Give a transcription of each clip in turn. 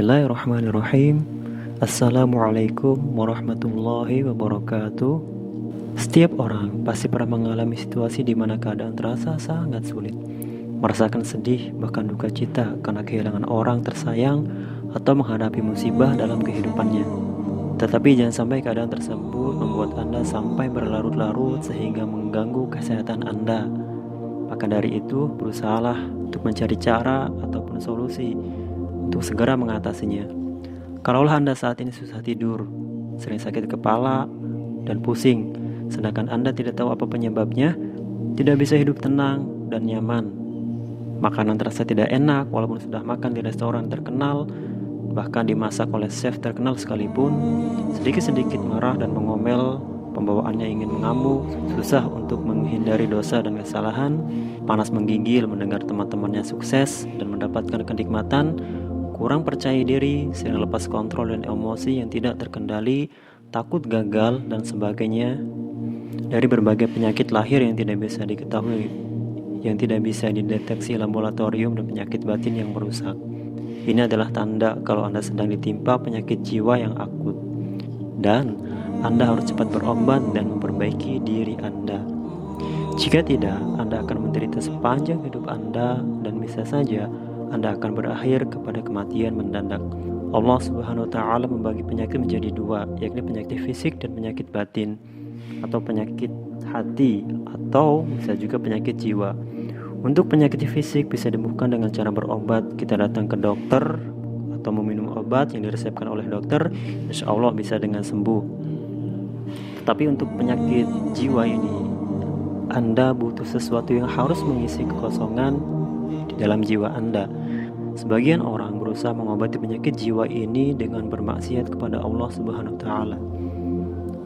Bismillahirrahmanirrahim. Assalamualaikum warahmatullahi wabarakatuh. Setiap orang pasti pernah mengalami situasi di mana keadaan terasa sangat sulit, merasakan sedih bahkan duka cita karena kehilangan orang tersayang atau menghadapi musibah dalam kehidupannya. Tetapi jangan sampai keadaan tersebut membuat Anda sampai berlarut-larut sehingga mengganggu kesehatan Anda. Maka dari itu, berusahalah untuk mencari cara ataupun solusi untuk segera mengatasinya. Kalaulah Anda saat ini susah tidur, sering sakit kepala, dan pusing, sedangkan Anda tidak tahu apa penyebabnya, tidak bisa hidup tenang dan nyaman. Makanan terasa tidak enak walaupun sudah makan di restoran terkenal, bahkan dimasak oleh chef terkenal sekalipun, sedikit-sedikit marah dan mengomel, pembawaannya ingin mengamuk, susah untuk menghindari dosa dan kesalahan, panas menggigil mendengar teman-temannya sukses dan mendapatkan kenikmatan, kurang percaya diri, sering lepas kontrol dan emosi yang tidak terkendali, takut gagal, dan sebagainya. Dari berbagai penyakit lahir yang tidak bisa diketahui, yang tidak bisa dideteksi laboratorium, dan penyakit batin yang merusak. Ini adalah tanda kalau Anda sedang ditimpa penyakit jiwa yang akut. Dan Anda harus cepat berobat dan memperbaiki diri Anda. Jika tidak, Anda akan menderita sepanjang hidup Anda dan bisa saja Anda akan berakhir kepada kematian mendadak. Allah Subhanahu wa Ta'ala membagi penyakit menjadi dua, yakni penyakit fisik dan penyakit batin, atau penyakit hati, atau bisa juga penyakit jiwa. Untuk penyakit fisik bisa disembuhkan dengan cara berobat. Kita datang ke dokter atau meminum obat yang diresepkan oleh dokter, insya Allah bisa dengan sembuh. Tetapi untuk penyakit jiwa ini, Anda butuh sesuatu yang harus mengisi kekosongan di dalam jiwa Anda. Sebagian orang berusaha mengobati penyakit jiwa ini dengan bermaksiat kepada Allah Subhanahu wa Ta'ala.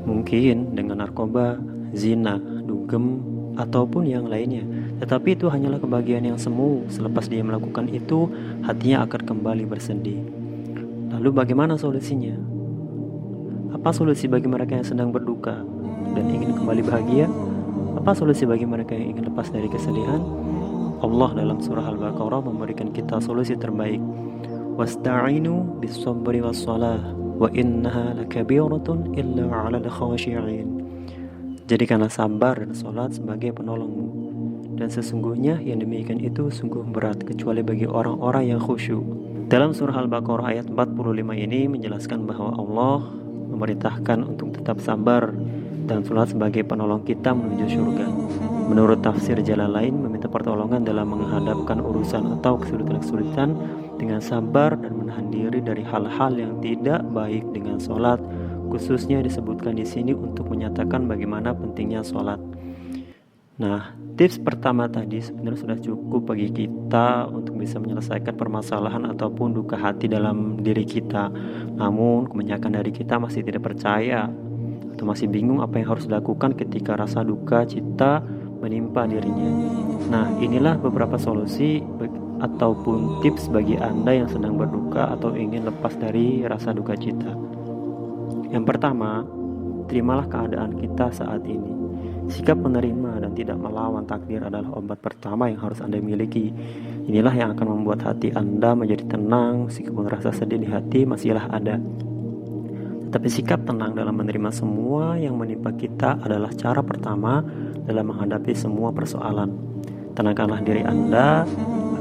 Mungkin dengan narkoba, zina, dugem, ataupun yang lainnya. Tetapi itu hanyalah kebahagiaan yang semu. Selepas dia melakukan itu, hatinya akan kembali bersedih. Lalu bagaimana solusinya? Apa solusi bagi mereka yang sedang berduka dan ingin kembali bahagia? Apa solusi bagi mereka yang ingin lepas dari kesedihan? Allah dalam surah Al-Baqarah memberikan kita solusi terbaik. Wasta'inu bis-sabri was-salah wa innaha lakabiratun illa 'alal khashi'in. Jadikanlah sabar dan salat sebagai penolongmu. Dan sesungguhnya yang demikian itu sungguh berat kecuali bagi orang-orang yang khusyuk. Dalam surah Al-Baqarah ayat 45 ini menjelaskan bahwa Allah memerintahkan untuk tetap sabar dan salat sebagai penolong kita menuju surga. Menurut tafsir jalan lain, meminta pertolongan dalam menghadapkan urusan atau kesulitan-kesulitan dengan sabar dan menahan diri dari hal-hal yang tidak baik dengan sholat. Khususnya disebutkan di sini untuk menyatakan bagaimana pentingnya sholat. Nah, tips pertama tadi sebenarnya sudah cukup bagi kita untuk bisa menyelesaikan permasalahan ataupun duka hati dalam diri kita. Namun, kebanyakan dari kita masih tidak percaya atau masih bingung apa yang harus dilakukan ketika rasa duka cita menimpa dirinya. Nah, inilah beberapa solusi ataupun tips bagi Anda yang sedang berduka atau ingin lepas dari rasa duka cita. Yang pertama, terimalah keadaan kita saat ini. Sikap menerima dan tidak melawan takdir adalah obat pertama yang harus Anda miliki. Inilah yang akan membuat hati Anda menjadi tenang meskipun rasa sedih di hati masihlah ada. Tapi sikap tenang dalam menerima semua yang menimpa kita adalah cara pertama dalam menghadapi semua persoalan. Tenangkanlah diri Anda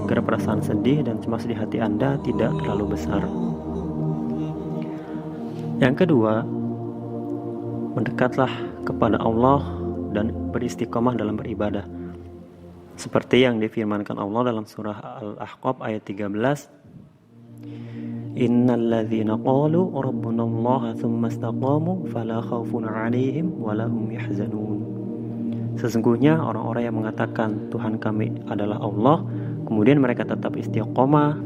agar perasaan sedih dan cemas di hati Anda tidak terlalu besar. Yang kedua, mendekatlah kepada Allah dan beristiqomah dalam beribadah. Seperti yang difirmankan Allah dalam surah Al-Ahqaf ayat 13. Innal ladzina qalu rabbunallaha tsumma istaqamu fala khaufun 'alaihim wa lahum yahzanun. Sesungguhnya orang-orang yang mengatakan Tuhan kami adalah Allah, kemudian mereka tetap istiqomah,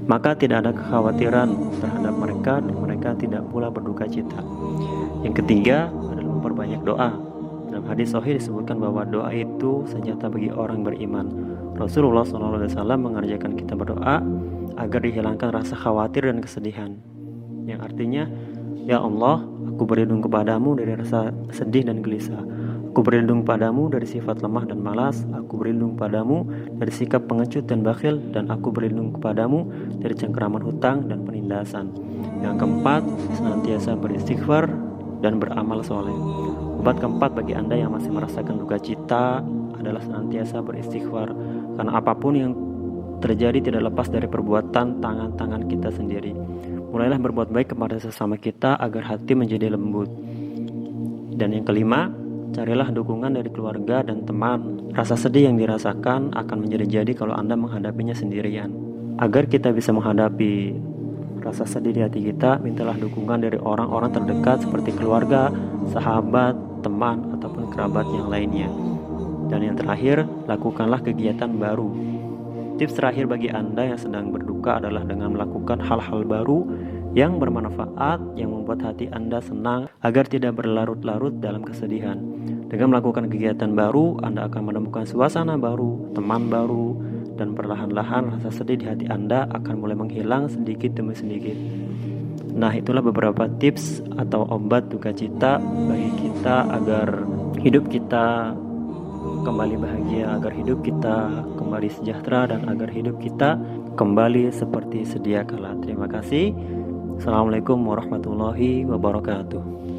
maka tidak ada kekhawatiran terhadap mereka dan mereka tidak pula berduka cita. Yang ketiga adalah memperbanyak doa. Dalam hadis sahih disebutkan bahwa doa itu senjata bagi orang beriman. Rasulullah SAW mengajarkan kita berdoa agar dihilangkan rasa khawatir dan kesedihan, yang artinya, ya Allah, aku berlindung kepadamu dari rasa sedih dan gelisah. Aku berlindung padamu dari sifat lemah dan malas. Aku berlindung padamu dari sikap pengecut dan bakhil. Dan aku berlindung kepadamu dari cengkeraman hutang dan penindasan. Yang keempat, senantiasa beristighfar dan beramal soleh. Obat keempat bagi Anda yang masih merasakan duka cita adalah senantiasa beristighfar. Karena apapun yang terjadi tidak lepas dari perbuatan tangan-tangan kita sendiri. Mulailah berbuat baik kepada sesama kita agar hati menjadi lembut. Dan yang kelima, carilah dukungan dari keluarga dan teman. Rasa sedih yang dirasakan akan menjadi-jadi kalau Anda menghadapinya sendirian. Agar kita bisa menghadapi rasa sedih di hati kita, mintalah dukungan dari orang-orang terdekat seperti keluarga, sahabat, teman, ataupun kerabat yang lainnya. Dan yang terakhir, lakukanlah kegiatan baru. Tips terakhir bagi Anda yang sedang berduka adalah dengan melakukan hal-hal baru yang bermanfaat, yang membuat hati Anda senang agar tidak berlarut-larut dalam kesedihan. Dengan melakukan kegiatan baru, Anda akan menemukan suasana baru, teman baru, dan perlahan-lahan rasa sedih di hati Anda akan mulai menghilang sedikit demi sedikit. Nah, itulah beberapa tips atau obat duka cita bagi kita agar hidup kita kembali bahagia, agar hidup kita kembali sejahtera, dan agar hidup kita kembali seperti sedia kala. Terima kasih. Assalamualaikum warahmatullahi wabarakatuh.